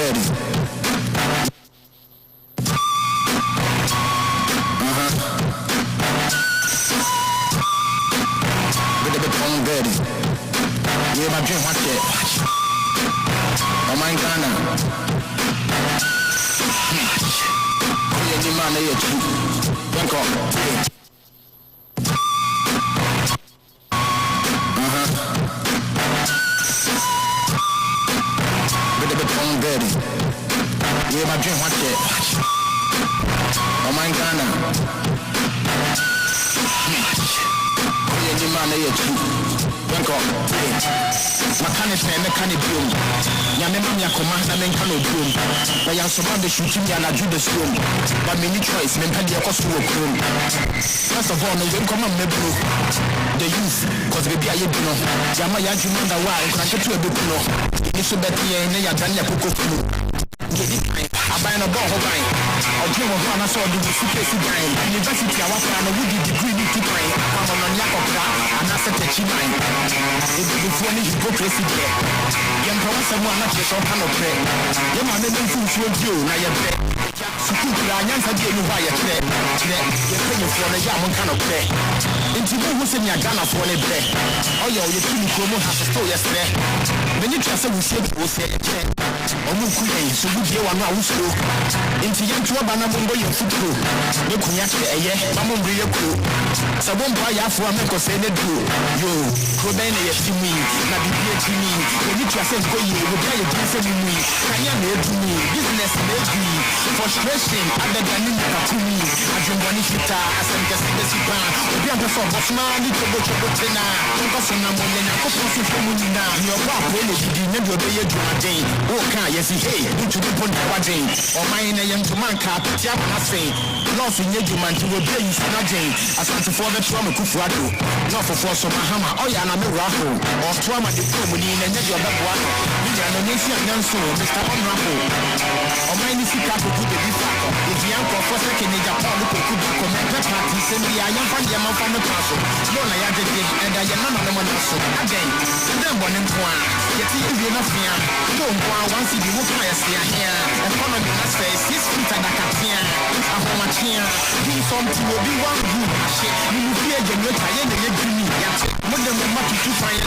dirty. With the tongue dirty. Yeah, my dream, watch it. Oh my Ghana. Yeah, the man, they are true. Don't go. Dirty. Yeah, my dream, watch it. Oh my Ghana. Yeah, the man, they are true. Don't go. My can't say, I can't do. Yammy, command, and then can do. But I'm so bad, they shoot me and I do the storm. But many choice, men had their cost to work. First of all, no, they come on, maybe the youth, because baby, I don't know. Yama, you wonder why I get to a book. It's a better than a Dania Coco. I buy a ball of mine. I'll dream of one I saw the super guy. University, I was on a woody degree to train. I'm on Yakoka, and I said, Chimine. It's when you go crazy there. Young someone not just on kind of prayer. Your man didn't fool you, now you're there. I answer you why you're there. You're paying for the young kind of prayer. Into who's in your Ghana for a bed. Oh, you're killing Como has a story yesterday. When you trust we said, we'll say, so we do one house. Into young Tuabana Mumbo, your foot crew. No Kunyaki, a year, Mamma Bria crew. So one buy for a Meko say they do. Yo, Kobane, yes, to me, not be here to me. When you trust go, you will buy a dress of me. Can you make me? Business made me. Frustration, other than you to me. I don't want to hit as I'm just in the super. If you have for Bosman, you can go to Botina. Don't go to Namon, and I go to Fumina. Your pop, really, you never be a day. Okay, yes, hey, into the point of day. Or mine, a young man cat, Tiap, nothing. Lost in your man to obey you, Snajay. As for the trauma, Kufuado. Not for force of Mahama, or Yana Raffle, or trauma diploma in a negative one. We are no nation, Nanso, Mr. Honorable. Or mine is a couple of the factor. If the uncle for second in Japan, look at the comment party, send me a young fan, Yaman from the castle. No, I had it, and I am not a man also. Again, then one and one. Yet you enough here. Don't go once you look my here. Economy must say 6 feet and a capian. A home here. Do something will be one good. You will be a generator and a dreamy. More than much to find.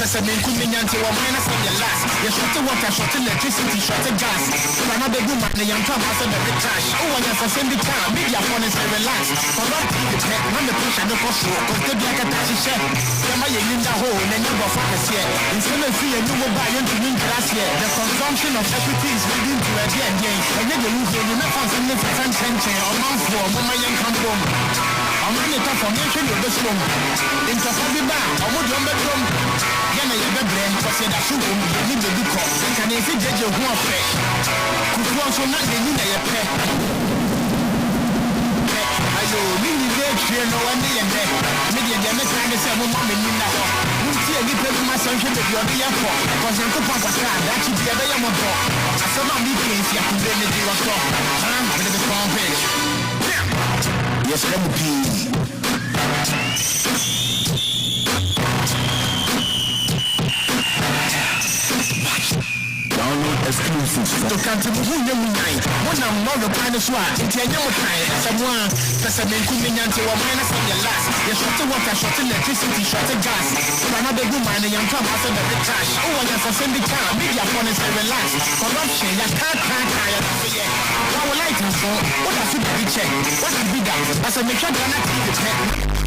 Because I mean, couldn't answer one minus of your last. You shot the water, shot electricity, shot the gas. Another woman, the young top has a very trash. Oh, I have to send the car, maybe I want to say relax. For that, the pet, when the push and the cost, because they like a taxi chef. Am I in the hole and never focus yet? Instead of free and you will buy into new class yet. The consumption of equity is leading to a day and day. And then you lose you never find the percent change or month for Mama Young come home. I'm going to talk for mention of this room. Into Fabiba, I would your bedroom. Yana your brain, because you're the shoe, you need the book. And can you see Judge who are fresh? Could you also not the need a pet? I know, really, they no one day and then. Maybe they're not trying to say, Mom, and you know. You see a different my son should be on the airport. Because you're to pop a car, that should be a very young boy. I saw my meetings, you have to bring the deal of talk. I'm going to be strong page. Yes, let me be. Download exclusives. To continue the night. One of the kind of swat. It's a young time. Someone that's a man couldn't answer one minus of your last. You shot the water, shot electricity, shot the gas. Another woman, a young top has a very trash. Oh, I have to send the car. Maybe I want to say relax. Corruption, you can't tire. I would like to know what I should be checked. What should be done? As a make sure that I'm not the pet.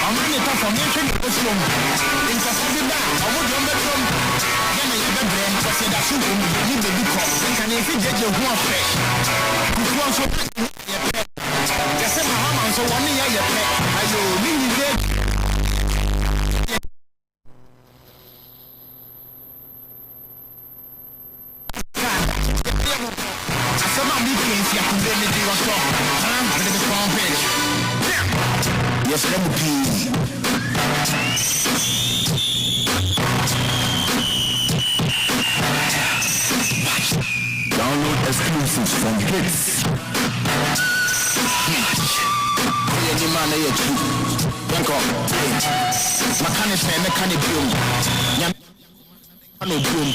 I'm going to talk for mention of this room. In Fabiba, I would your bedroom. Then I have a brain, because you're the shoe, you need the book. And can you see Judge who are fresh? Who wants to so one year you pay ayo ni ni yes, let me be. Download exclusives from GOV'T. Yeah, man, you're true. Thank God. My can is saying, can it boom? Yeah, can it boom?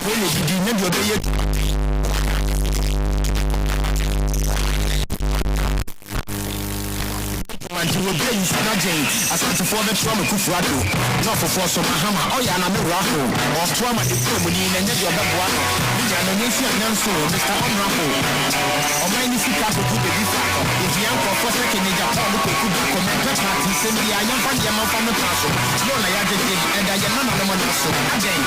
When you begin your day, you will be in Sanajay as for the trauma Kufrato, not for some Mahama, or Yana Miracle, or trauma diploma and your one. The Nation Nanso, Mr. Honorable, or many Sikato could be different. If the uncle for second in Japan could comment that party, send the young from the Yama from the castle. No, I added, and I am not a man also. Again,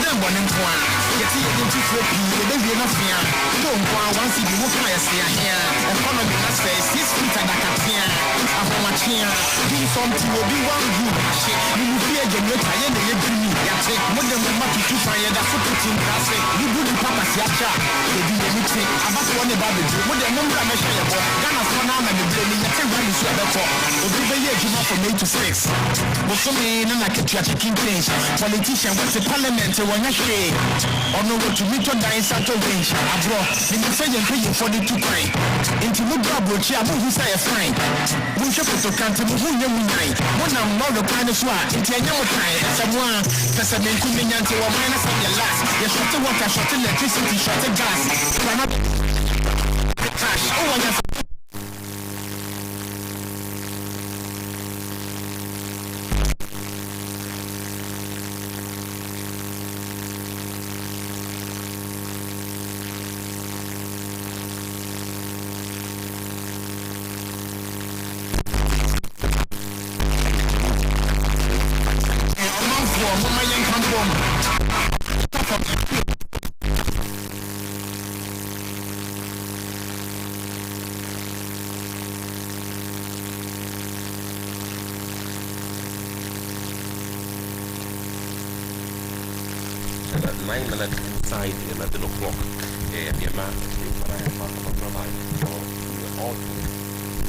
then one in one. Get it into 4 people, they be enough here. Don't go once you look at us here. Economy must say 6 feet and a captain. Do something will be one good. You will be a generator and they bring me. Take more than the money to find that foot in class. You do the Papa Siacha. They do anything about one about the dream. More than number of measures. Ghana for now and the blaming. You can't run this way before. Will be the year from 8 to 6. But for me, none I kept your chicken things. Politician was the parliament when I say, or no, what to meet your dying Santo range. Abroad, in the same paying for the 2 crime. Into the double chair, who say a fine. We should put a country who you night. When I'm not the kind of swat, it's a young time. Someone, that's a man coming into a minus of your last. You shot the water, shot the electricity, shot the gas. Cash, oh, I have. At 9 minutes inside 11 o'clock, the amount of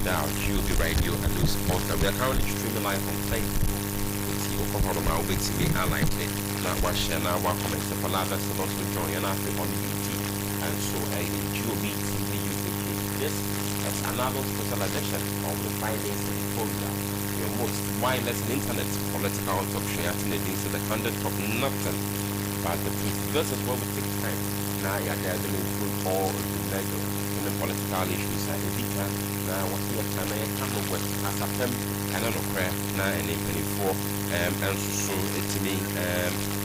now GOV'T Radio and news poster. We are currently streaming live on Facebook. I'll wait to be highlighted. Now, watch and now welcome to Palada to also join us on YouTube and so a GOV'T TV YouTube. This is another special edition of the Fridays program. Your most wireless internet political talk show to the conduct of nothing but the truth. This is what we take time. Now, you're gathering through all of the measure in the political issues. Now, what we are trying to come with as a film and on a prayer now and in 24. And so it's me,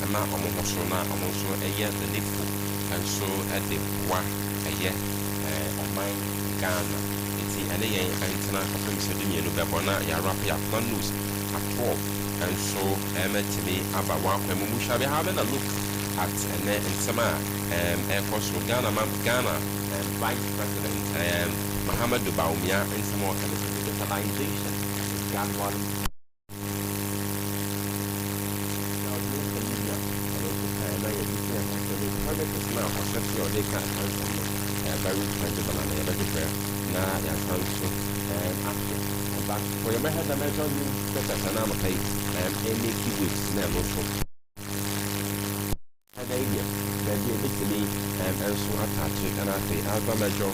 I'm not almost now, I'm also a year the needful, and so at the one a year on my Ghana. It's an A and from Sydney, Nubabona, Yarapia, Plan News at 12. And so, to me, about one, and we shall be having a look at and Sama, Air Force Ghana, Ghana, and Vice President Mohammed Baumia, and some more digitalization. got one. Now, you can use that. I don't know if I can actually private is now access your data and very tangible and everything. Now, you can also action. But for your method, the measure you better than I'm a pay any key weeks never so. An idea that you basically and also attach it and I say alpha measure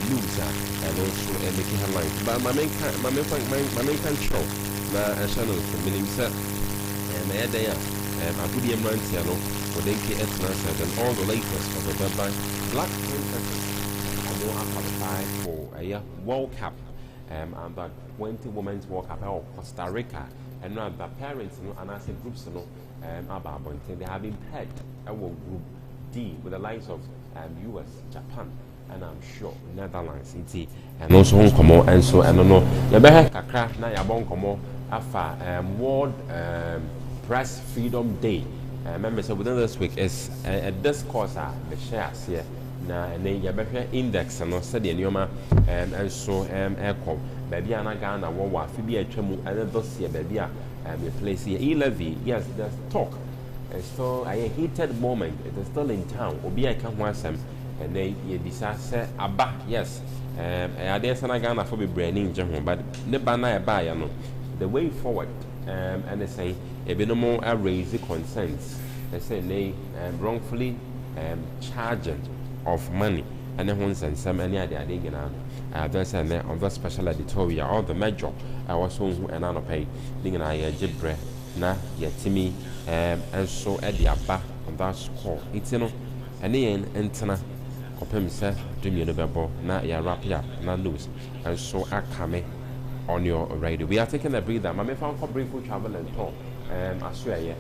loser and also making headlines. But my main control my channel meaning set and there I put the Mantiano for the KS and all the latest of the Dubai Black Princesses. I know I qualified for a World Cup and that 20 Women's World Cup of Costa Rica and now the parents and I say groups about they have been paired our group D with the likes of US, Japan, and I'm sure Netherlands, and also Hong Kong, and so I don't know. You better kakra na ya bon komo afa World Press Freedom Day. Remember, so within this week is at this course the shares here. Na and then you better index and also the nyoma and so aircom. Baby ana Ghana wa fibi a twemu and those here baby a place here. E-levy, yes, there's talk. It's still a heated moment. It is still in town. Obi I can't want some, and they say Abba, yes. I dare say Ghana for be branding German, but the banana buy the way forward. And they say a bit more raise the concerns. They say they wrongfully charging of money, and then once and some any idea they get on. There's an other special editorial or the major. I was home and I pay. Ding I jibre na yetimi. And so at the Abba on that score, it's no, and then enter Copem said, Dream Univerbo, na ya rapia, na lose, and so I come on your radio. We are taking a breather. My found for brief travel and talk. I swear,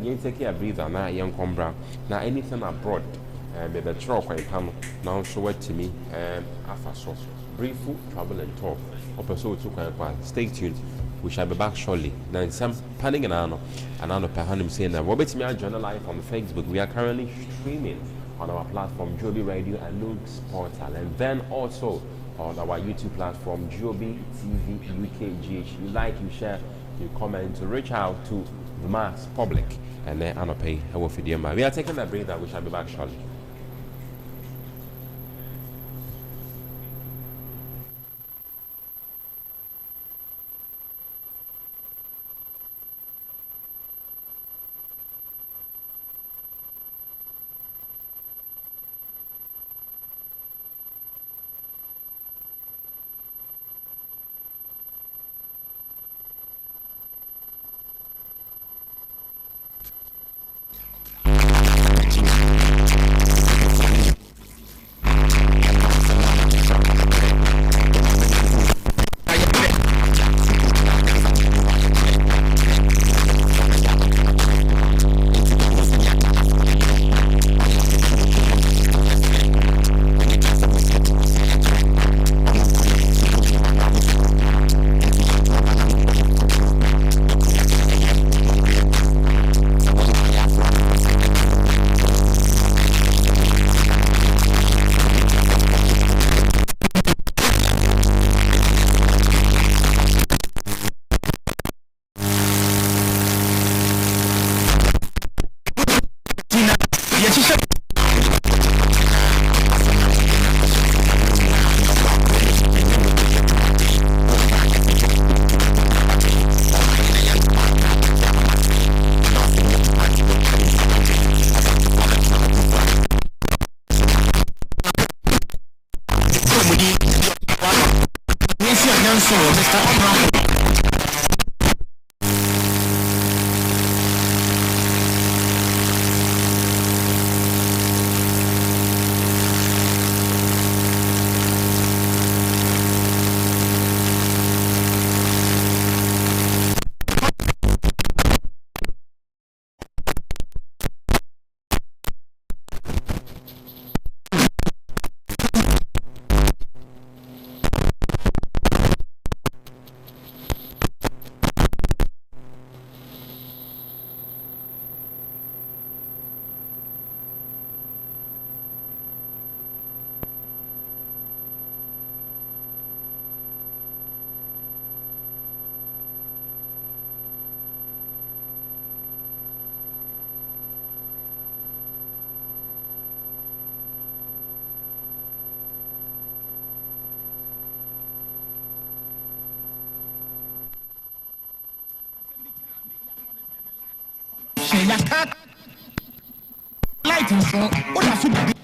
you take a breather, na young combra, na anything abroad, maybe a truck I come now show it to me, after so brief travel and talk. Episode 2 stay tuned. We shall be back shortly. Then some panning and Anno Pahanum saying that Robert Mia Journal Live on Facebook. We are currently streaming on our platform GOV'T Radio and ALLOTEY portal, and then also on our YouTube platform GOV'T TV UKGH. You like, you share, you comment to reach out to the mass public, and then Anno Pay. We are taking a break. That we shall be back shortly. ya ka light so o da so bi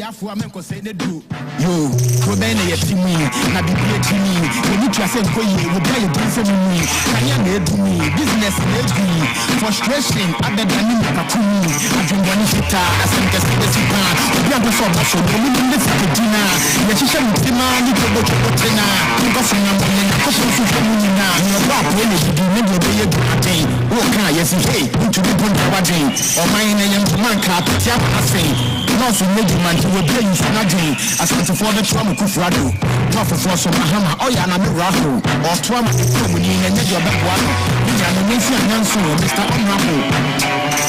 Afu amenko say they do yo go ben na yetimi na bibie timi we need to say koyi we buy a bring for me kanya na edumi business na edumi frustration abedani na kakumi adwongwani fita asemke se sipa obi abeso baso do mi ndi fitina ye hihye mutima ni tobo tena ngo so na mo na ko so so mu na yo ba po ne bibi ne do be ye do aten wo kan yes hey to be bon tawadin o man na yem man ka tia asen no so meji man we be you so na din asante for the trauma kufrado no for so mahama oya na me raho o trauma ko ni na nyajo be kwa ya no nsi ananso Mr. Honorable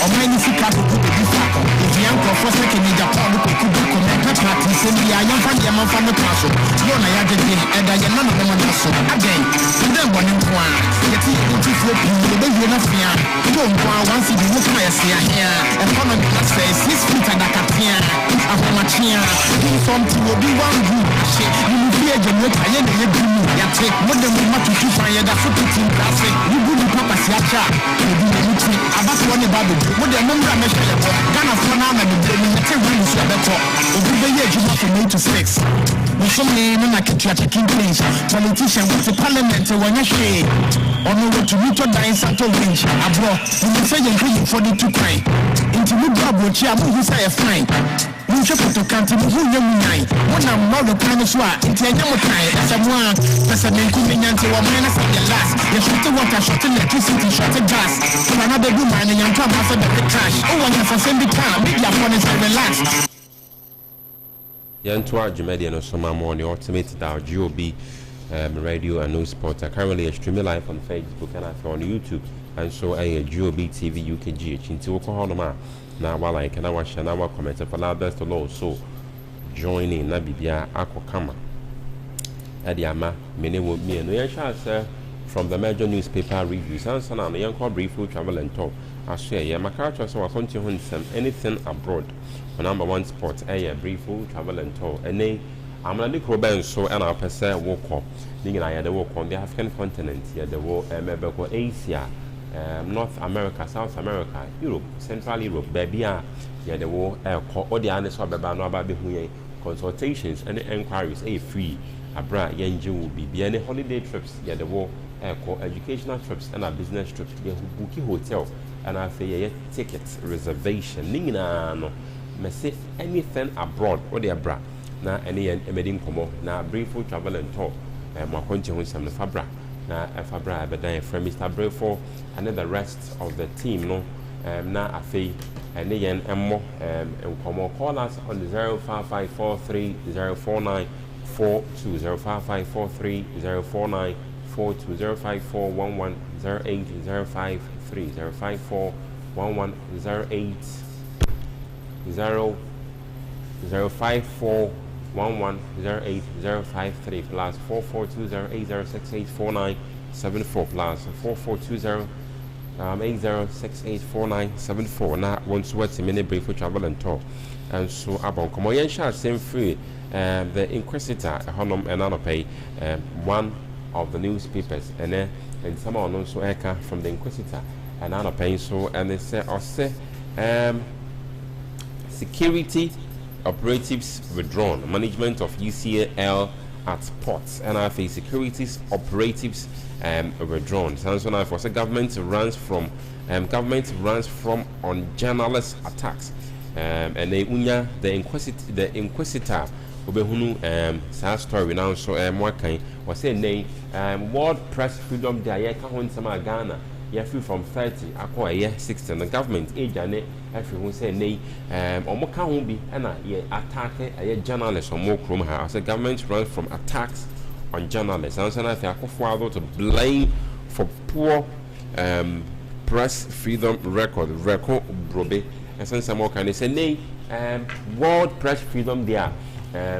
o man ni fika ko ku be faka if yanko for second ni Japan ko ku ko na party se bi ya yan fa ya man fa me paso yo na ya de e da ya na no man so again ndem boni kwa yeti yeti fo bi be bi na fia ko kwa once bi wo ka ya se ahia economy na say 6 feet and akapia afomachia something will be one good shit you fear generate aye na ye bimu ya take modem matutu fan ya da futin classic you good papa siacha you do anything about one about the modem number me share ya Ghana for na na be dem na take one so beto obi be ye juma from 8 to 6 we so me na ketua taking place politician with the parliament wanya hwe ono we to meet the santo range abro we say you for the two kind into we babo chia mu say fine you should put to country who you mean when I'm not the kind of swat into a young kind someone that's a man coming into a man as the last you should to water shot electricity shot gas for another woman and young top after the cash oh one for send the car maybe your phone is relaxed Yantua Jumedi and Osama Morning Ultimate Dow GOB radio and news sport are currently streaming live on Facebook and on YouTube and so a GOV'T TV UKGH into Oklahoma. Now while I can watch and our comment for ALLOTEY also joining Nabibia Akokama Adiama many will be and we shall from the major newspaper reviews and son and young brief travel and talk. I swear Yamaka so I continue some anything abroad. Number one sport a brief travel and talk and I'm not the Croben so and our per se walk up. I had the walk on the African continent here the war Asia. North America, South America, Europe, Central Europe, baby, yeah, the war, all the honest about the consultations and inquiries, free, abra, yenju will be any holiday trips, yeah, the war, educational trips and a business trips, yeah, bookie hotel, and I say, tickets, reservation, nina, no, massive anything abroad, or the abra, now any emitting como, now brief travel and talk, and more continuing some fabra. Na Fabra Abedan from Mr. Brefo and then the rest of the team no na afei and yen emo call us on the 05543 04942 05543 04942 05411 08053 05411 05411 08053 plus 442080684974 plus 4420 80684974 na once what's a minute brief for travel and tour and so about come on shall same free the Inquisitor honum and anopay one of the newspapers and someone also eka from the Inquisitor and anopay so and they say or say security operatives withdrawn management of UCL at ports and I think securities operatives withdrawn. So now for the government runs from on journalist attacks and they the inquisitor obehunu sa story now so what kind was saying World Press Freedom Day ka hon sama Ghana you free from 30 akwa year 60 the government age ane every who say nay omo ka ho bi na ye attack a journalist omo krom ha as the government runs from attacks on journalists and so na fi AKUFO to blame for poor press freedom record brobe and so some more can say nay World Press Freedom Day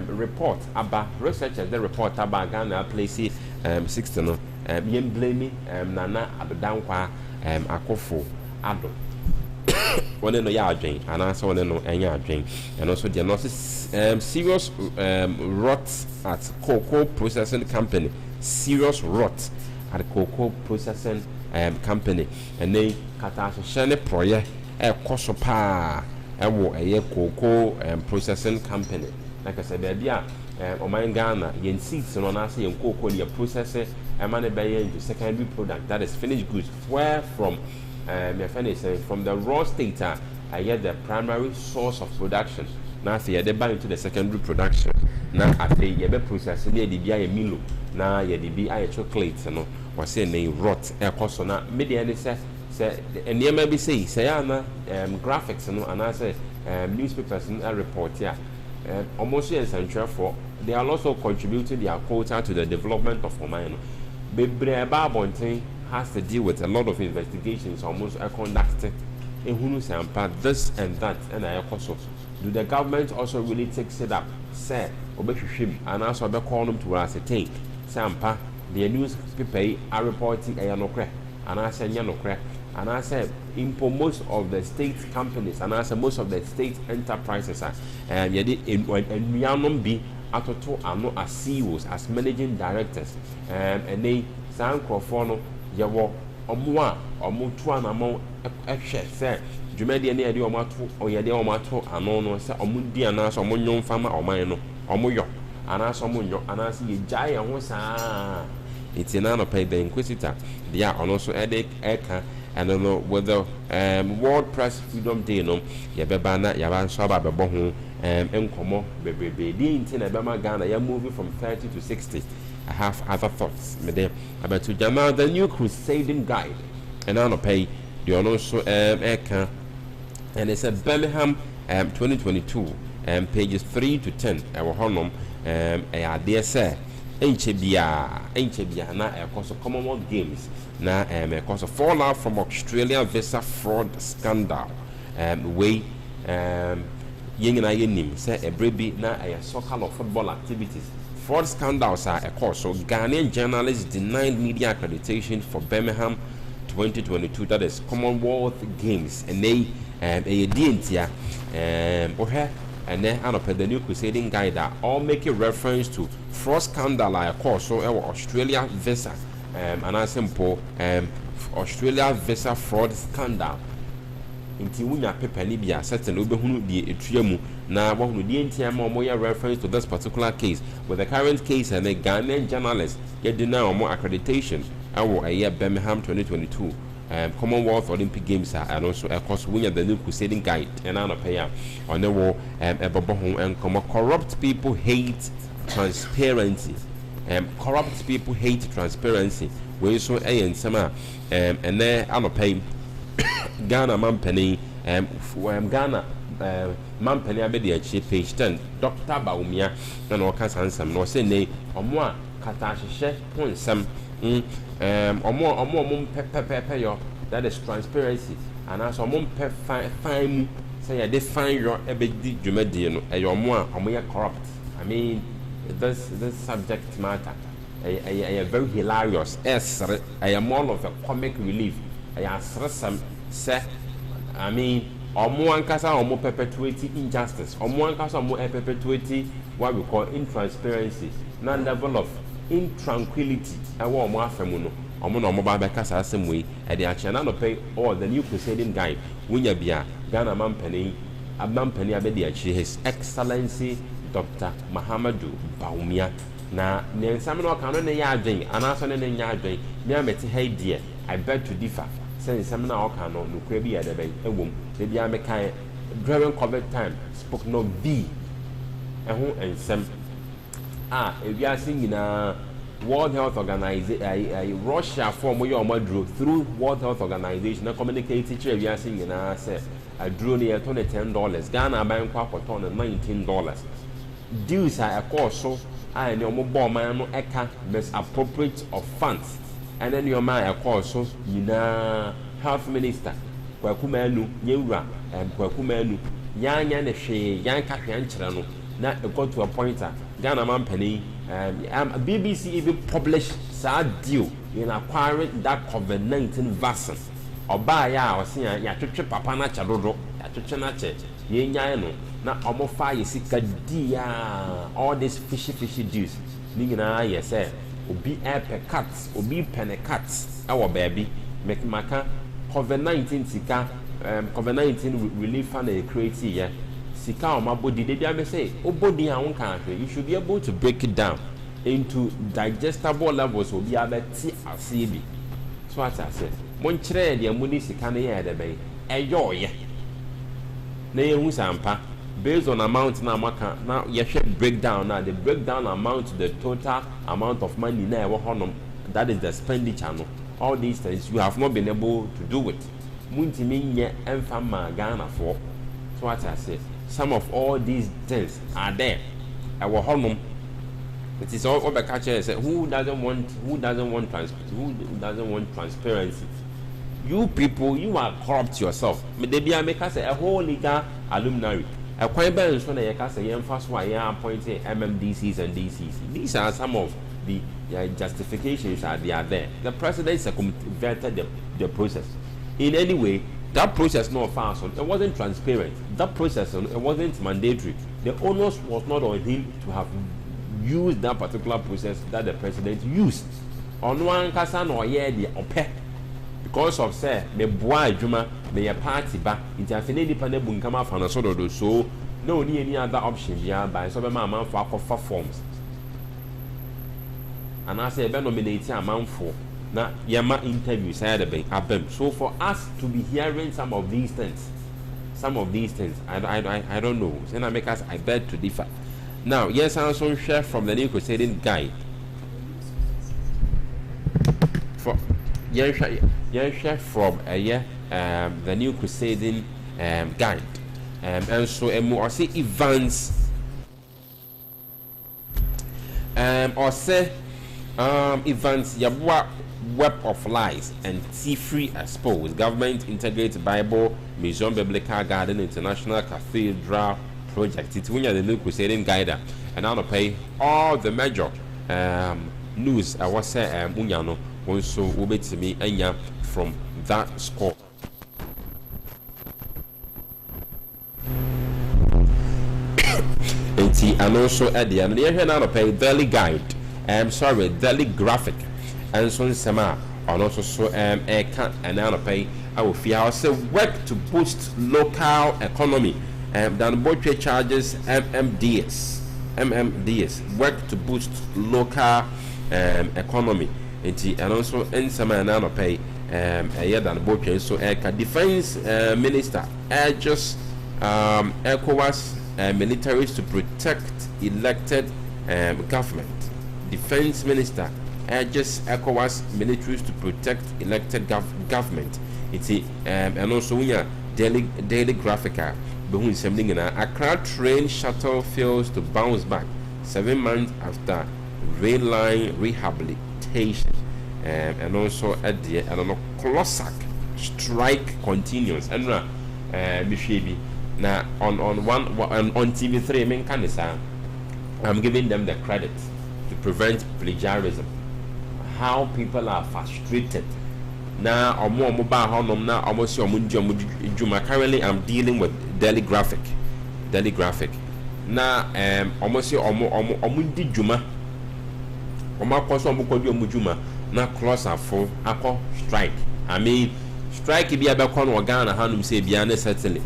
report about researchers the report about Ghana place 60 no yen blaming nana abedankwa AKUFO ado one no ya adwen and also one no enya adwen and also the serious rot at cocoa processing company serious rot at cocoa processing company and they kata shene project koso pa ewo cocoa processing company like I said there be Oman Ghana yen seeds no na say yen cocoa ne process emane be into secondary product that is finished goods where from from the raw state the primary source of production now say they buy into the secondary production now after you be process dey dey bia milo na ye dey be chocolate no was say na rot e koso na media ni say enema bi say na graphics no and I say newspapers report here almost as for they are also contributing their quota to the development of Oman. Bebre Babontin has to deal with a lot of investigations almost conducted in Hunu Sampa, this and that, and I also do the government also really takes it up, say, Obeshim, and also the column to ascertain Sampa, the newspaper are reporting a no crack, and I say no crack, and I said, in most of the state companies, and I said most of the state enterprises are, and Rhiannon B. Atoto are not as CEOs, as managing directors, and they sound crofono, yawo, omwa, omutua na mo say, Jumedi and the Omatu, or Yadi Omato, and no, say, Omudi and us, Omunyon Farmer, or Mino, Omuyo, and us, Omunyo, and I see a giant was it's an honor pay the Inquisitor, they are also Edek Eka. And I don't know whether World Press Freedom Day no yabana yaban soba bebo enkomo bebebe di nti na bema Ghana ya moving from 30 to 60. I have other thoughts me there about to Jamal the new crusading guide and I don't pay the also eka and it's a Birmingham 2022 pages 3 to 10 our honum ADDO'S Enchebia na course of Commonwealth Games na course of fallout from Australia visa fraud scandal way yen na yenim say ebrebi na soccer or football activities fraud scandals are a course so Ghanaian journalists denied media accreditation for Birmingham 2022 that is Commonwealth Games and they DNT and then the new crusading guide that all making reference to fraud scandal like of course so Australia visa and I simple Australia visa fraud scandal inti wunya paper ni bia certain obehunu die etuamu na wohunu die ntiama omoya reference to this particular case with the current case and the Ghanaian journalists get denied omo accreditation awo a Birmingham 2022 Commonwealth Olympic Games and also of course winner the new crusading guide and an appear on the wall and corrupt people hate transparency corrupt people hate transparency we so and summer and there I'm a pay Ghana Mampany, Ghana Mampany Abedi page 10, Dr. Baumia, and all kinds of some, no say nay, or more Katashe, point some, or more pepper, that is transparency, and as a mum fine, say I define your ebedi jumediano, and your more corrupt. I mean, this subject matter. I very hilarious. I am more of a comic relief. I am some say. I mean, or more ankasa or more perpetuating injustice, or more ankasa or more perpetuating what we call intransparency, non level of intranquility. I want more femuno. Or more mobile bekasa same way. And the channel pay all the new crusading guide. Winya bia Ghana Mampany, a Mampany abedi His Excellency Dr. Mahamadou Baumia. Na nsamino kan no ne ya adwen anaso ne nya adwen me amete ha die I beg to differ say nsamino o kan no nukura bi ya de ben ewom de bia me kan during COVID time spoke no be ehu ensem ewiase nyina World Health Organization Russia form yo madro through World Health Organization na communicate to ewiase nyina say adro ne yeto ne $10 Ghana ban kwa koton $19 dues are a course so and your mobile man no eka misappropriate of funds and then your man a course so health minister kwakumanu nyewura kwakumanu yanya ne hwe yanka hwankyere no na it got to a point Ghana Mampany BBC even published sad deal in acquiring that COVID-19 vaccine oba ya osia ya twetwe papa na chadodo ya twetwe na che yenya no na omofa yesika dia all this fishy juice ni nyina yese obi epe cuts obi pene cuts awo baby make maka COVID-19 sika COVID-19 relief fund e create here sika o mabodi de bia me say obodi an won kan you should be able to break it down into digestible levels obi abeti asibi so what I said mon kire de amuni sika na ye de ben eyoye na yehu sampa based on amount na maka na yehwe breakdown na the breakdown amount the total amount of money na ewo honom that is the expenditure no all these things you have not been able to do it muntimi nye emfa ma Ghana for so what I say some of all these things are there ewo honom it is all over catcher say who doesn't want transparency. You people, you are corrupt yourself. Me dey bia make us a whole legal alumni. A quite ben so na ye ka say yen fast why you appointing MMDCs and DCs. These are some of the justifications are there. The president circumvented the process. In any way, that process not fast on. It wasn't transparent. That process it wasn't mandatory. The onus was not on him to have used that particular process that the president used. On one kasa no ye the ope. Because of say me boa adwuma me party ba nti afene nipa na bunkama fa na so do so no ni any other option bia by so be man for akofa forms and I say be nominate amanfo na yema interview say the abem so for us to be hearing some of these things I don't know say na make us I beg to differ. Now yes, I also share from the New Crusading Guide for share from the New Crusading Guide and so or say events or say events yabwa web of lies and free exposed government integrated Bible Museum Biblical Garden International Cathedral project. It's when you're the New Crusading Guide and now to pay all the major news I was say munyano also will to me anya from that score. And also at the end here now to pay daily guide daily graphic and so sama and also so can and now to pay I will feel also work to boost local economy than both charges MMDS work to boost local economy and also in some and pay a year than both so defense minister urges ECOWAS militaries to protect elected government. Defense minister urges ECOWAS militaries to protect elected government. It's and also we are daily graphica. Accra train shuttle fails to bounce back 7 months after rail line rehabilitation. And also at the Colosac strike continues. And now on TV3, I'm giving them the credit to prevent plagiarism. How people are frustrated. Now, currently I'm dealing with Daily Graphic. Now, almost Juma. Now, close are full. Strike. I mean, strike be about corner Ghana, Hanum say, Biana certainly.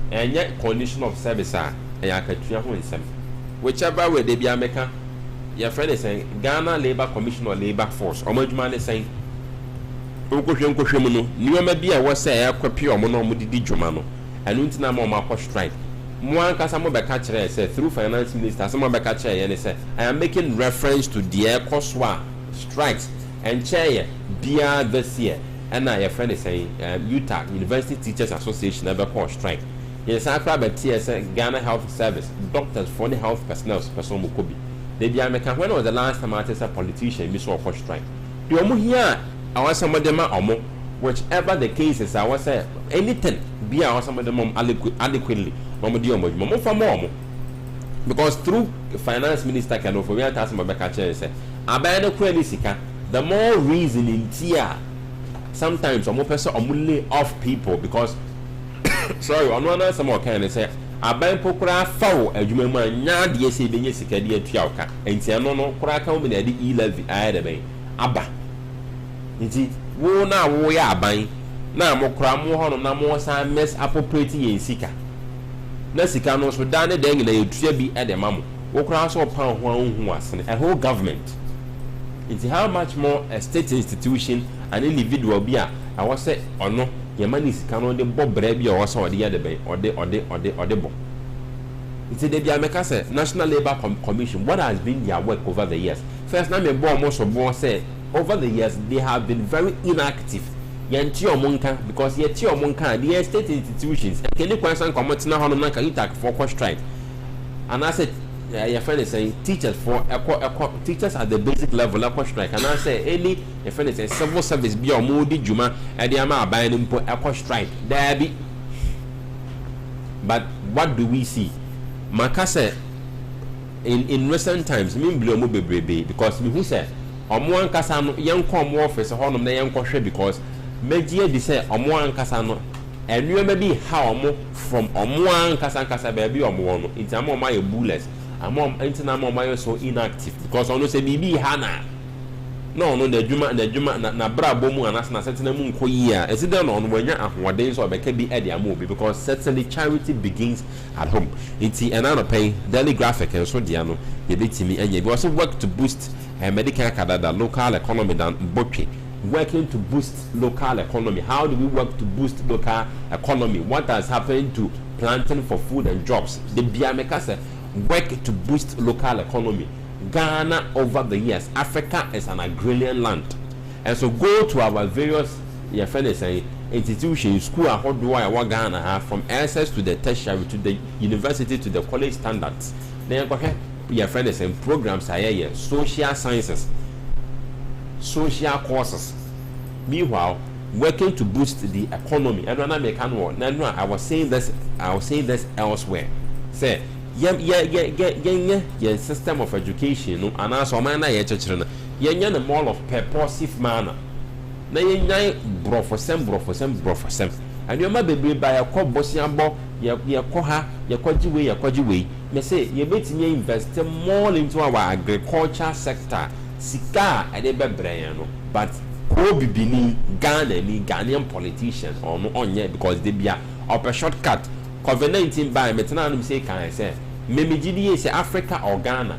And yet, condition of service are whichever way they be America. Your friend is saying Ghana Labour Commission or Labour Force. Omajman is saying, you may be a was say, I copy or monomudi Jumano, and Untina Moma strike. One Casamo Bacatcher said through Finance Minister, some Bacatcher, and he said, I am making reference to the Coswa strikes and chair Bia this year. And now your friend is saying, Utah University Teachers Association never call strike. Yes, I private TSA Ghana Health Service, doctors for the health personnel, person Kubi. They be American. When was the last time I saw a politician miss for strike? The Omu here, I was some of them are whichever the case is, I was say anything be our some of them adequately. Mama for more. Because through finance minister can offer me a task my back and say, I buy the query the more reasoning here. Sometimes some person only off people because sorry, on one some more can say aban pokura fawo adwuma nya de ese benye sika de atuaka enti eno no kura ka me na de e11 ayede ben aba nti wo na wo ya aban na mo kura mo hono na mo san mess appropriate yen sika na sika no so da ne de ngina yetua bi e de mamo wo kura so pan ho anhu asene a whole government nti how much more a state institution an individual bi a I say ono Yamani sika de bob brebi or so the other bay or the bob. It's a Debiameka say National Labour Commission. What has been their work over the years? First, now me born most of one say over the years they have been very inactive. Yantio Monka because Yatio Monka, the state institutions, and can you question comment now on Naka Itak for strike? And I said, your friend is saying teachers for teachers at the basic level of strike. And I say any your friend is saying civil service be or moody Juma and the ama buying for strike. There be. But what do we see? Makase in recent times, me blow mo bebrebe because me who say omo ankasa no yen ko mo office honom na yen ko hwe because megie bi say omo ankasa no enwema bi ha omo from omo ankasa ba bi omo no intamo ma ye bullets amom entina ma so inactive because ono say bibi hana no the juma na brabo mu anasa setena mu nkoyi a eside no ono wanya ahoden so obeka bi ede amobi because certainly charity begins at home. It's another pay daily graphic and so dia no ye betimi anya we also work to boost medical kadada local economy than Boche working to boost local economy. How do we work to boost local economy? What has happened to planting for food and jobs? The Biameka say work to boost local economy. Ghana over the years, Africa is an agrarian land, and so go to our various institutions, school, how do I want Ghana have from access to the tertiary to the university to the college standards. Then your friends and programs are here, social sciences, social courses. Meanwhile, working to boost the economy. And when I make I was saying this elsewhere. Say. Yeah, system of education, no, and also man, I children. Yeah, more of purposive manner. Na yeah, brofosem. And your mother be by a cop bossiambo, ya koha, ya kwajiwe. Me say, you bet me invest more into our agriculture sector. Sika, I did Brian, but Kobe Bini, Ghanaian politician, or no on yet because they be up a shortcut. COVID-19 by metananum say can I say maybe GDA say Africa or Ghana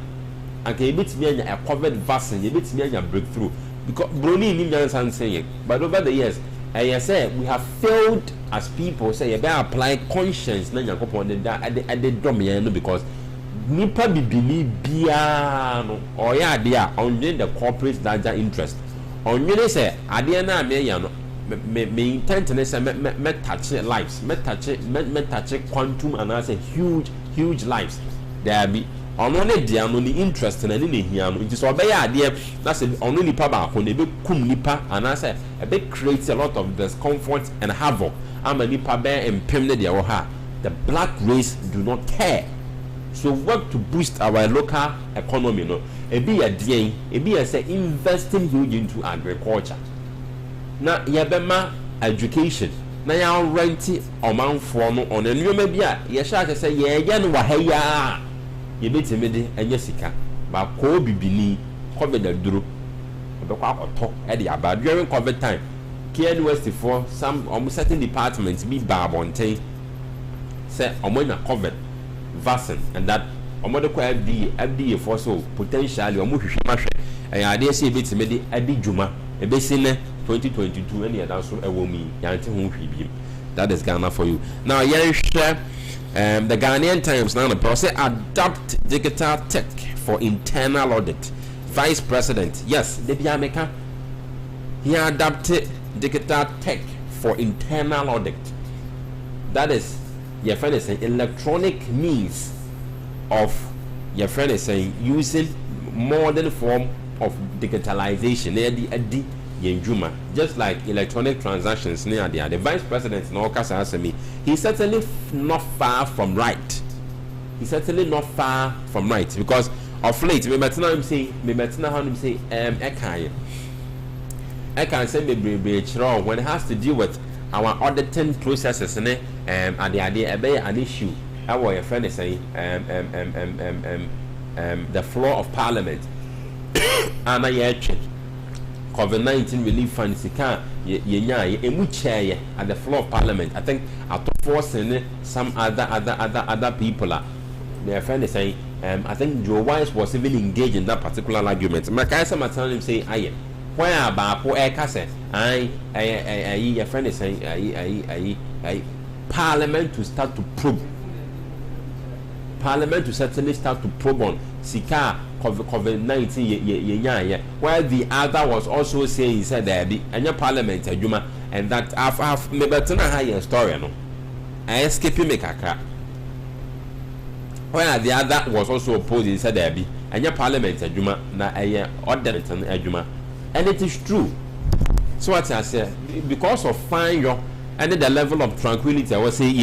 and can bit me a COVID vaccine, you bit me a breakthrough because Bruni Indians saying but over the years I say we have failed as people say you better apply conscience at the domain because nipa bibini bia no oya ade a onye the corporate larger interest onye say ade na me ya no me intent ne say me touch lives me touch quantum and I say huge lives there be ono ne dia no ni interest na ne hia no nti so obeya ade na say ono nipa ba ko ne be kum nipa and I say e be create a lot of discomfort and havoc ama nipa be empem ne dia wo ha. The black race do not care. So work to boost our local economy. No, ebi say investing huge into agriculture. Na yabema education. Na ya renti oman for no on enwema bia ye sha say ye no wahaya. Ye betime de enye sika. Ba ko bibini COVID aduro. Obekwa akoto e de aba during COVID time. KNWest for some certain departments be babonten. Say omonya COVID vaccine and that omodo kwa FDA for so potentially omo hwehwe mahwe ade say betime de adi djuma ebesi ne 2022 any other so ewo mi yante ho hwibiem. That is Ghana for you. Now yen share the Ghanaian Times now the process adopt digital tech for internal audit. Vice President, yes, the Biameka, he adopted digital tech for internal audit. That is your friend is saying electronic means of your friend is saying using modern form of digitalization. Just like electronic transactions near the Vice President he's certainly not far from right. He's certainly not far from right because of late me betina him say I can say when it has to deal with our auditing processes and the idea an issue our your friend is saying the floor of parliament and COVID-19 relief fund sika ye at the floor of parliament. I think at forcing some other people are their friend is saying I think Joe Wise was even engaged in that particular argument. My guy some telling him say aye where about your friend is saying parliament to start to probe. Parliament to certainly start to probe on Sika COVID-19 while the other was also saying he said there be and your parliament and that I've maybe higher story no I escape make a crack. While the other was also opposed he said there be and your parliament na a ordinance and it is true. So what I say because of fine your and the level of tranquility I was saying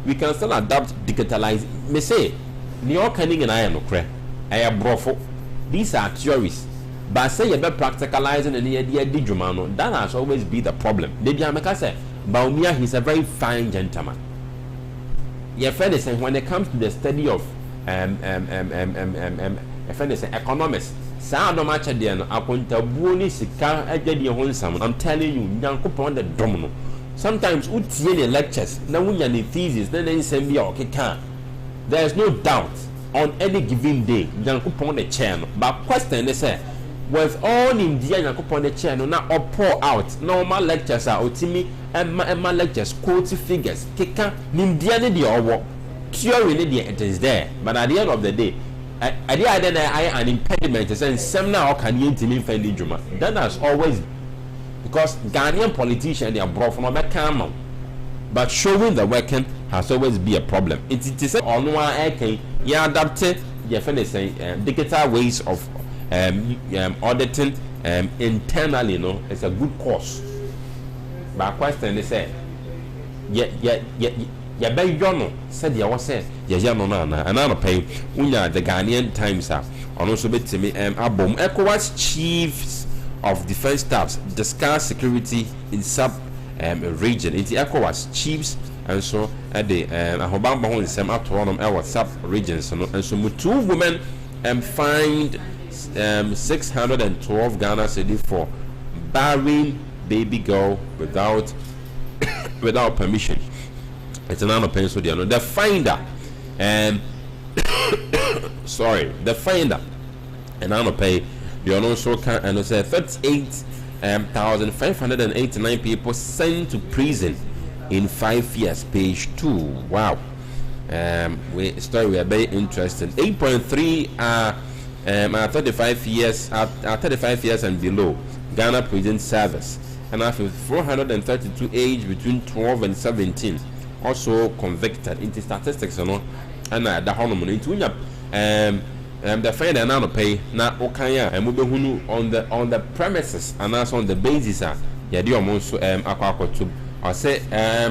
we can still adapt digitalize me say New Canning and I am no brofo. These are theories but say you better practicalizing and the digimano that has always been the problem. Maybe I say Baumia he's a very fine gentleman. Your friend is saying when it comes to the study of economists no match at the end I'm telling you Yankupon the domino. Sometimes utie lectures na wunya ni thesis then send me okay can there's no doubt on any given day Yankupon the channel but question they say with all India Yankupon the channel now or pour out normal lectures are otimi and my lectures quote figures keka India ni the or theory ni it is there but at the end of the day I an impediment is saying some now can you intimi juma that has always because Ghanaian politicians they are brought from a camel, but showing the working has always been a problem. It is on one AK you adapted digital ways of auditing internally, it's a good course. But question they say said you was said and I pay the Ghanaian Times are also bit to me album ECOWAS chiefs of defense staffs discuss security in sub region in the ECOWAS chiefs and so at the Ahobamba in some autonomous our sub regions and so 2 women fined 612 Ghana cedi for burying baby girl without permission. It's another pencil there. The finder the finder and I'm pay the also can and say 38,589 people sent to prison in 5 years. Page 2. Wow. story we are very interesting. 8.3 are 35 years and below Ghana Prison Service, and after 432 age between 12 and 17 also convicted. Into statistics, and the hormone into the fine and now pay na okanya and on the premises and also on the basis yadi omonso akwakotum or say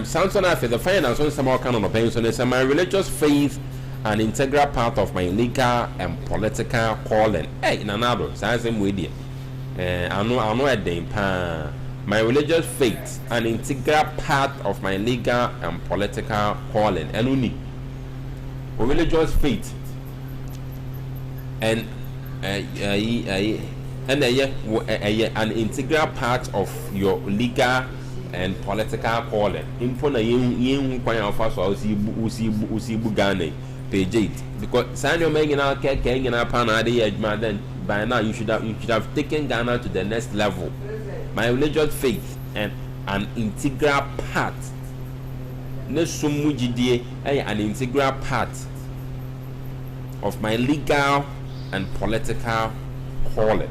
Samson after the finance on some kind of pain. So my religious faith an integral part of my legal and political calling. Hey, in another same way I know a day my religious faith an integral part of my legal and political calling. And only religious faith and an integral part of your legal and political calling. Impona yin kwanya fa so usi bugane page 8 because Sanyo Megina Kenya Pana then by now you should have taken Ghana to the next level. My religious faith and an integral part. Ne sumujidie an integral part of my legal and political calling.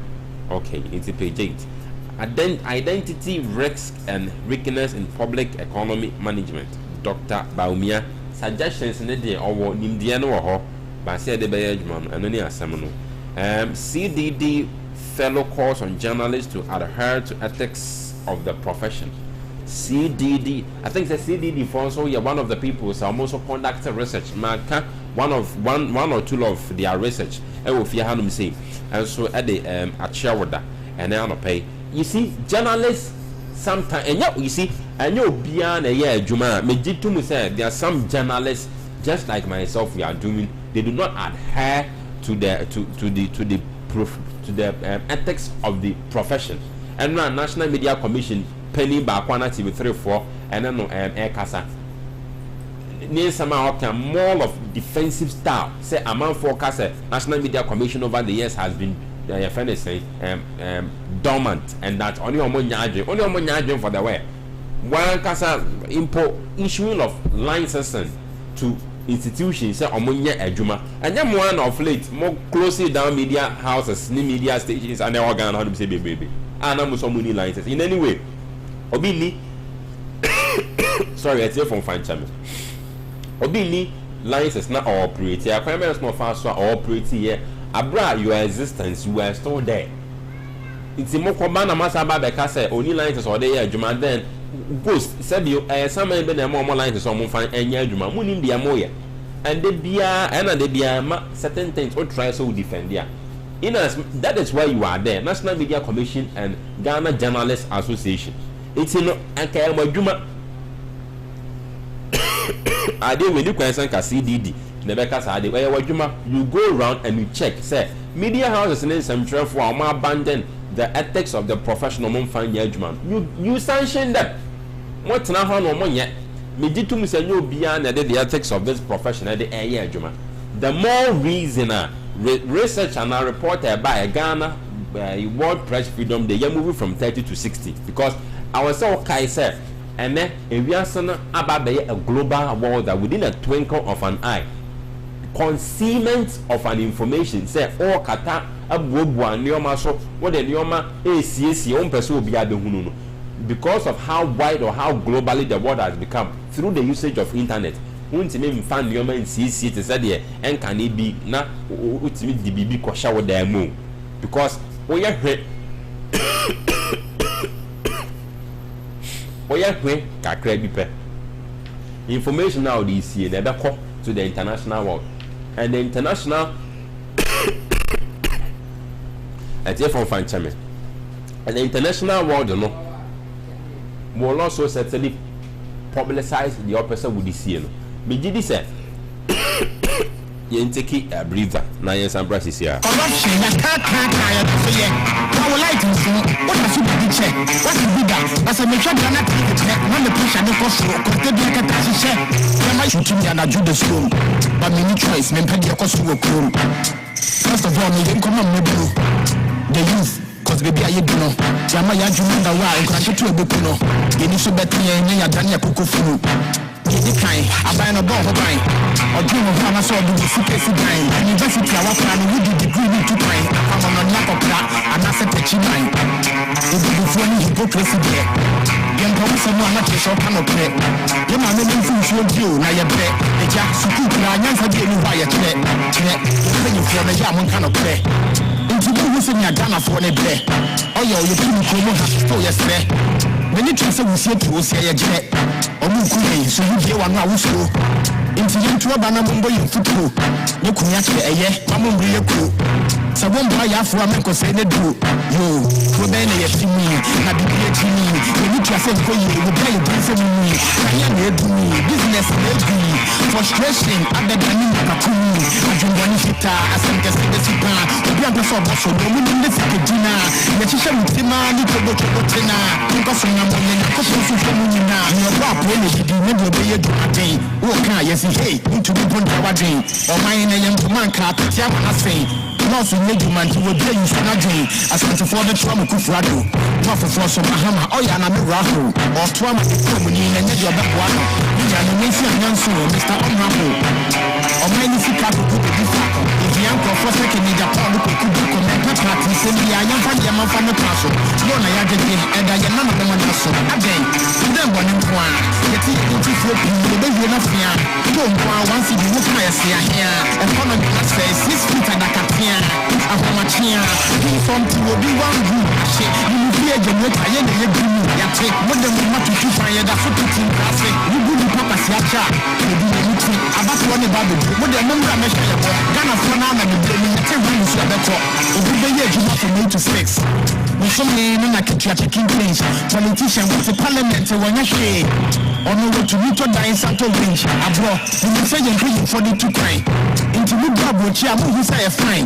Okay, it's page 8. Identity, risks and weakness in public economy management. Dr. Baumia suggestions in the day or Nimdiano or Basia de Bayajman and any assembly. CDD fellow course on journalists to adhere to ethics of the profession. CDD, I think the CDD for also you're one of the people who also conducted research. One or two of their research. I will fear how say, and so at the Achiawada and then pay. You see, journalists sometimes, and you see, I know beyond a year, Juma, Mejitum said there are some journalists just like myself. We are doing. They do not adhere to the ethics of the profession. And now National Media Commission penny Bakwana TV 3-4 and then no Kasa. Near somehow more of defensive style. Say among forecast National Media Commission over the years has been dormant, and that only on for the way. One Kasa issuing of licenses to institutions say omonya adwuma, and then one of late more closely down media houses, media stations, and the organ how to say baby. And I'm so many licenses in any way. Obini, sorry, I say from fine channel. Obini licenses not operate here. Requirements not fast or operate here. Abra your existence, you are still there. It's a more common masaba because only licenses or there. Juma then ghost said you some been a more licenses or more fine and ya Juma Munim be a moya. And they be and they be certain things or try so defend ya. That is why you are there. National Media Commission and Ghana Journalists Association. It's in Juma. I did when you question CDD. You go around and you check. Say media houses in some trend for abandon the ethics of the professional judgment. You sanction them. What's now how no money? Me did to me say you beyond the ethics of this profession at the air judgment. The more reason research and a report by Ghana World Press Freedom they are moving from 30 to 60 because I was so okay said and then if we are about a global world that within a twinkle of an eye concealment of an information say all kata abuabua nioma so what the nioma ACC on person will be at the hununu because of how wide or how globally the world has become through the usage of internet. Untimi mfa nioma in CC to say there and can it be na utimi DBB kwasha wo da mu because we are hwe kakra bi pe information now this year they be to the international world and the international from fan chame and the international world no will also certainly publicize the opposite with this year no me did say yenteki a breather na yen san practice here corruption na ka ya so ye I would like to see what has you been check what is bigger as a make sure that na when the pressure no cost so ko te bi ka ta se na my shooting ya na judo school but me choice me pedi cost so ko first of all me dem come on the youth cause baby aye do no jama ya jumu da wa encourage to ebuku no ye ni so better ye ya dani AKUFO the kind, I buy no ball buying. Or dream of how I saw the secret dying. University, I walk around with the degree to pine. I'm on a lack of that, and I said, touching mine. It will be funny hypocrisy there. Young Thomas and one match shall come up there. You know, I'm in food for you, now you're there. The Jack Suku, I answer you by a chair. When you feel the Yaman kind of play. Into the listen, you're gonna for a bed. Oh, you're people have to store yesterday. When you trust we see to say a jet, or Mukuni, so you hear one hour slow. Into you to a banana in football. You could not say a year, Mamma be a crew. So one boy after a man could say they do. You, Robena, to me, not be here to me. When you trust for you, you buy a piece of me. I am here to me, business will be frustration at the beginning of a cool. I don't want to sit as I'm just in the super. We are the sort of so we need to take a dinner. Let you show me the man, you can go to the dinner. Because I'm not going to go to the now. You're up when you do never be a day. Okay, yes, hey, into the point of a day. Or mine, I am to man car, I say. Also, you man to a day you should not do. As for the trauma Kufrado. Not for some Bahama, or Yana Rahu, or trauma in and your back one. You are the nation answer, Mr. Unhappy. Or many Chicago could be fact. If the uncle for second in Japan could be commented, party, send me a young family among the castle. No, I had it, and I am none of them on us. Again, then one in one. Get it into four people, the baby enough here. Don't go once you look my here. And follow me, let's say 6 feet and a captain. Ahomachia, do something will be one group. You fear generator, you take what the moment to fire the footing. You good papa Siacha, you do anything about one about the what the number I measure. Ghana for now and the building is better. Over the year, you have from 8 to 6. With so many taking place, politicians with the parliament when I say, on the way to meet your dying Santo Range, abroad, you say you're paying for the 2 crime. Into the Bible, who say a fine.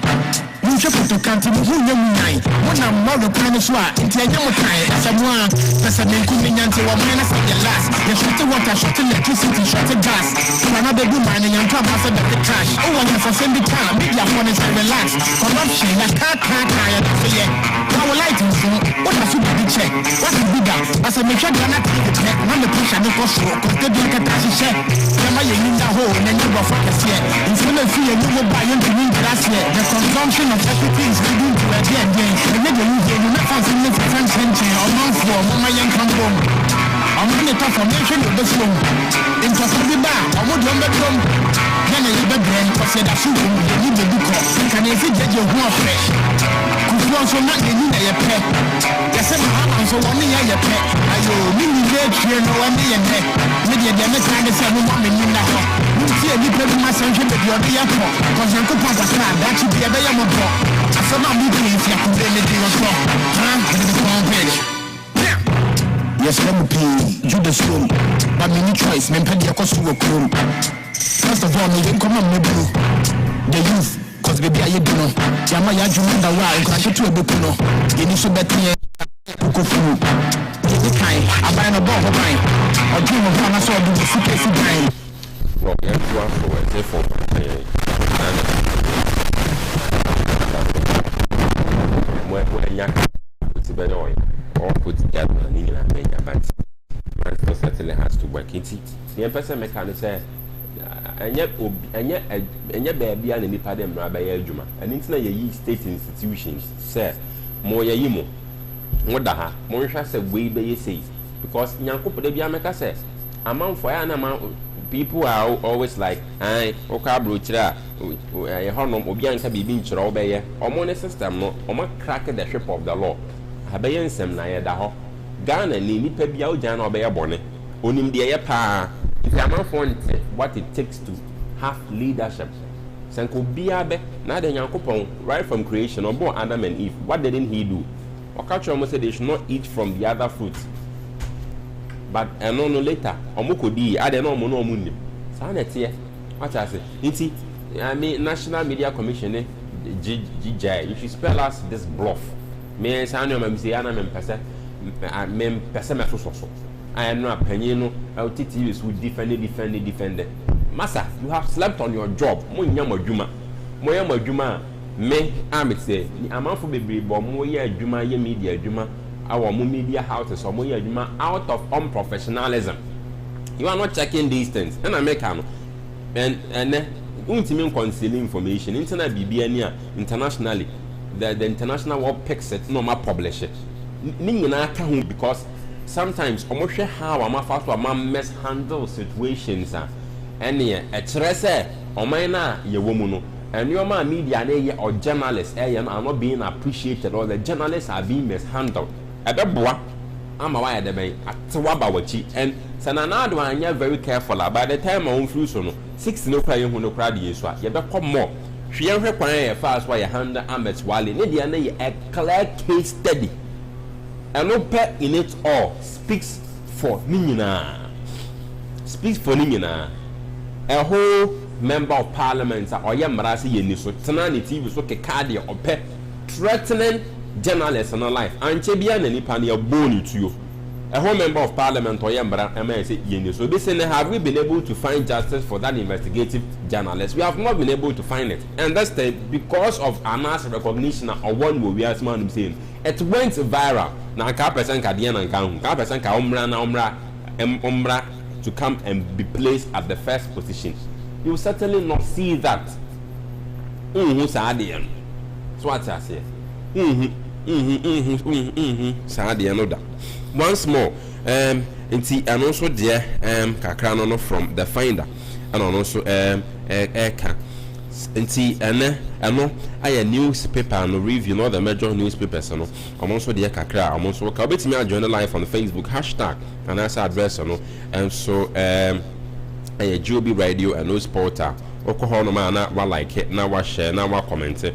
You should put to country who you mean. When I'm not the kind of swat, into a young time, someone, that's a man coming into a minus of your last. You shut the water, shut the electricity, shut the gas. Another woman and you're talking about the cash. Oh, I have a send the car, maybe I want to relax. Corruption, I can't tire for you. Our lighting, what has to be checked? What is bigger? As a make sure you're not taking the check, not the pressure, the cost, because they don't get a check. You're in the hole, and you go for the year. It's going to feel you will buy into me last year. The consumption of everything is leading to a day and day. And then you not find significant change or non for Mama Young Campbell. I'm going to talk formation of this room. In Tosabi Bar, I would run the room. Then I have a brain for said a suit, you need the book. Can you fit that you're more fresh? Could you also not need a pet? Yes, I'm so one year your pet. I owe me here no one day and head. Maybe the next time is a woman in the house. You see a little bit of my sonship at your airport. Because you could pass a car, that should be a day of a book. I saw my meeting if you could really was wrong. Yes, let me pay you the school. But many choice, men pay your cost to a crew. First of all, you come on, blue. The youth, because baby, I don't know. Yamaya, you wonder why I got to a book. You need to bet me AKUFO. The kind, I buy a ball of mine. Or dream of one I saw the secret dying. Well, we have to ask for it, therefore, when you put it better or put together and in a major but man certainly has to work it. The person mechanic say, and yet baby and any part of Rabbi Juma, and it's not a state institutions, sir, more yimo. What the ha? Monisha said, way they say, because Yanko de Biameka says, amount for an amount. People are always like, okay, bruchra, a honor, Obianca be being obey, or money system, or crack the ship of the law. Habayan sem na daho. Ghana ni pebia jan obey a bonnet. Onim de pa. If a man wanted what it takes to have leadership. Sanko biabe, na the Yankopon, right from creation, or born Adam and Eve. What didn't he do? Or culture almost said they should not eat from the other fruits. But no later, Omukodi, I don't know Mono Mundi. Sanity, what I say. I mean, National Media Commission, GJ, you should spell us this bluff. Me and Sanyo, Messiana, Mem Pesamato. I am not Penino, I'll teach you with defend. Massa, you have slept on your job. Moyama Juma, me, I say, I'm out for baby, but Moya Juma, ye media Juma. Our media houses or more out of unprofessionalism. You are not checking these things. And I make and ultimate concealing information. Internet BBN internationally. The international world picks it, no more publish it. Because sometimes almost how I'm fast to mishandle situations and a trese or mina ye woman and your man media or journalists are not being appreciated or the journalists are being mishandled. At the bois, I'm aware the bay at Tawabawachi and Sananado and you're very careful by the time on flu 6 no crying who no crowd is what you better come more. She ain't requiring fast why your hand Ahmed's Wally, Lydia a clear case study. And no pet in it all speaks for Nina. Speaks for Nina. A whole member of parliament or Yamrasi Yeniso, Tanani TV, so Kadia or pet threatening journalists on life. And Chebian and Ipania bony to you. A whole member of parliament or Yambra MSC Yeniso. This have we been able to find justice for that investigative journalist? We have not been able to find it. And that's because of Anna's recognition of one way we are saying. It went viral. Now, person Umbra to come and be placed at the first position. You will certainly not see that. So what I say? Once more, and also dear Kakrano from the Finder, and also Eka. And I a newspaper no review, no the major newspapers. I'm also the Kakra. I'm also coming me join the live on the Facebook hashtag and that's address. And so a GOV'T radio and news portal. Okohono mana wa like it, now wa share, now wa comment.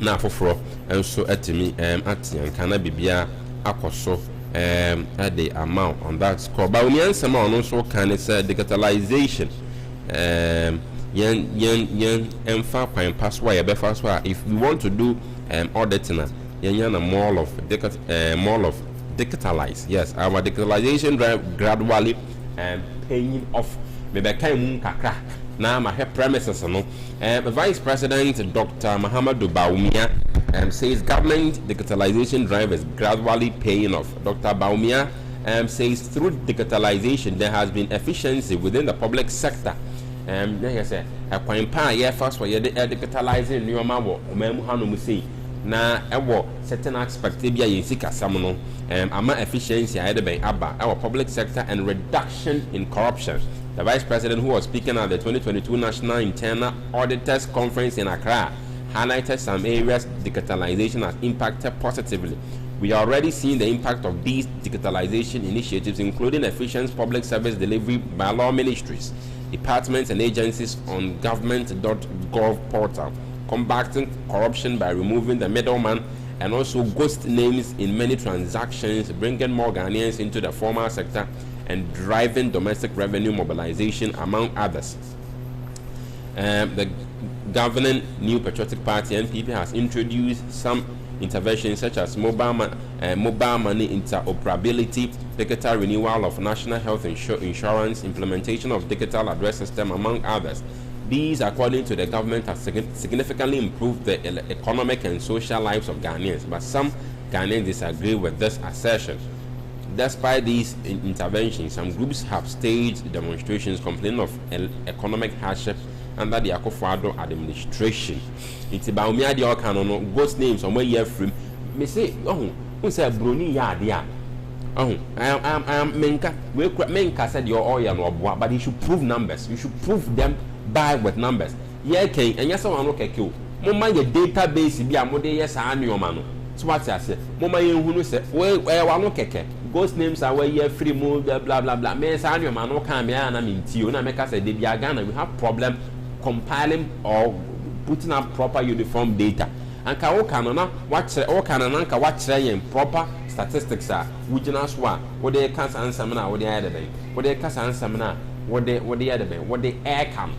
Now for and so at me at and can I be bia akoso at the amount on that score. But we answer also can say digitalization. Yen far pine pass why if we want to do auditing yen a mall of digitalize. Yes, our digitalization drive gradually paying off. Maybe kind kakra now my premises no Vice President Dr. Muhammadu Bawumia says government digitalization drive is gradually paying off. Dr. Bawumia says through digitalization there has been efficiency within the public sector. Like say a coin pa yeah first for you digitalizing new mawo memu hanu say na ewo certain aspect bia yen sika samono ama efficiency ahead by aba our public sector and reduction in corruption. The Vice President, who was speaking at the 2022 National Internal Auditors Conference in Accra, highlighted some areas digitalization has impacted positively. We are already seeing the impact of these digitalization initiatives, including efficient public service delivery by law ministries, departments and agencies on government.gov portal, combating corruption by removing the middleman and also ghost names in many transactions, bringing more Ghanaians into the formal sector and driving domestic revenue mobilization, among others. The governing New Patriotic Party (NPP) has introduced some interventions such as mobile money interoperability, digital renewal of national health insurance, implementation of digital address system, among others. These, according to the government, have significantly improved the economic and social lives of Ghanaians, but some Ghanaians disagree with this assertion. Despite these interventions, some groups have staged demonstrations complaining of economic hardship under the AKUFO administration. It's about me the Okano ghost names on where you're from. Me say, oh, who said Bruni Yadia? Oh, I am Menka. Menka said your oil no, but you should prove numbers. You should prove them by with numbers. Yeah, okay, and yes, I want to kill. Mama, your database be a model, yes, I know, man. So what I say, Mama, you who say, well, I want to kick. Ghost names are where you're free move, blah blah blah. Me say, I know, man, no come here, and I mean, you know, make us say, they be a Ghana. We have problem compiling or putting up proper uniform data. And ka canona watch all canona watch proper statistics are which us one what they can't answer now what they other bank what they can't answer now what they other bank what they air cam.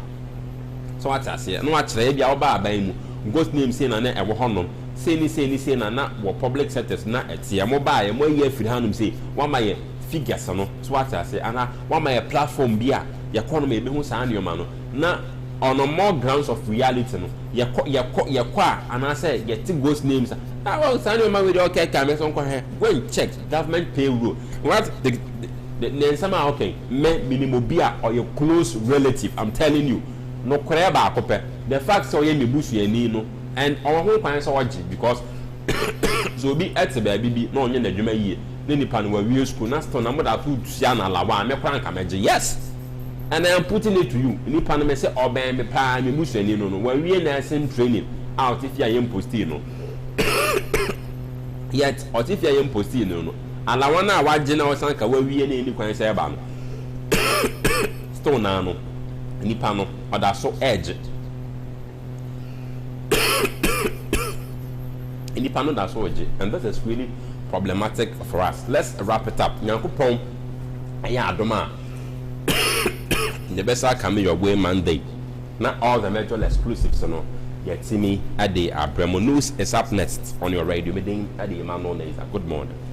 So what I say no watch be our by ghost name say na e wo honom say ni na what public sectors na etia mobile e mo ye free hanum say one my figures no. So what I say and one my platform bia ya kono me be hu sa anoma no na on a more grounds of reality no yakwa and I say get ghost names. I will send you with okay cameras on go and check government payroll. What the sama okay me minimobia or your close relative, I'm telling you no kwere ba akope the fact so ye mebusuani no and our whole kwan so waji because so be at the baby no onye na dwuma yie ne nipa no wa school na stone na moda food sia na lawa me kwan ka meje yes and I am putting it to you nipa no me say oben me pa me busuani no wa wie nursing training out if you are posting no yet or if you are posting no alawa na waje na osan ka wa wie na ni kwan say ba no stone na no nipa no oda so edge nipa no da so edge and that is really problematic for us. Let's wrap it up. Nyankopon aya adoma the best come your way Monday. Not all the major exclusives no yet me ade abremo news is up next on your radio meeting ade man no good morning.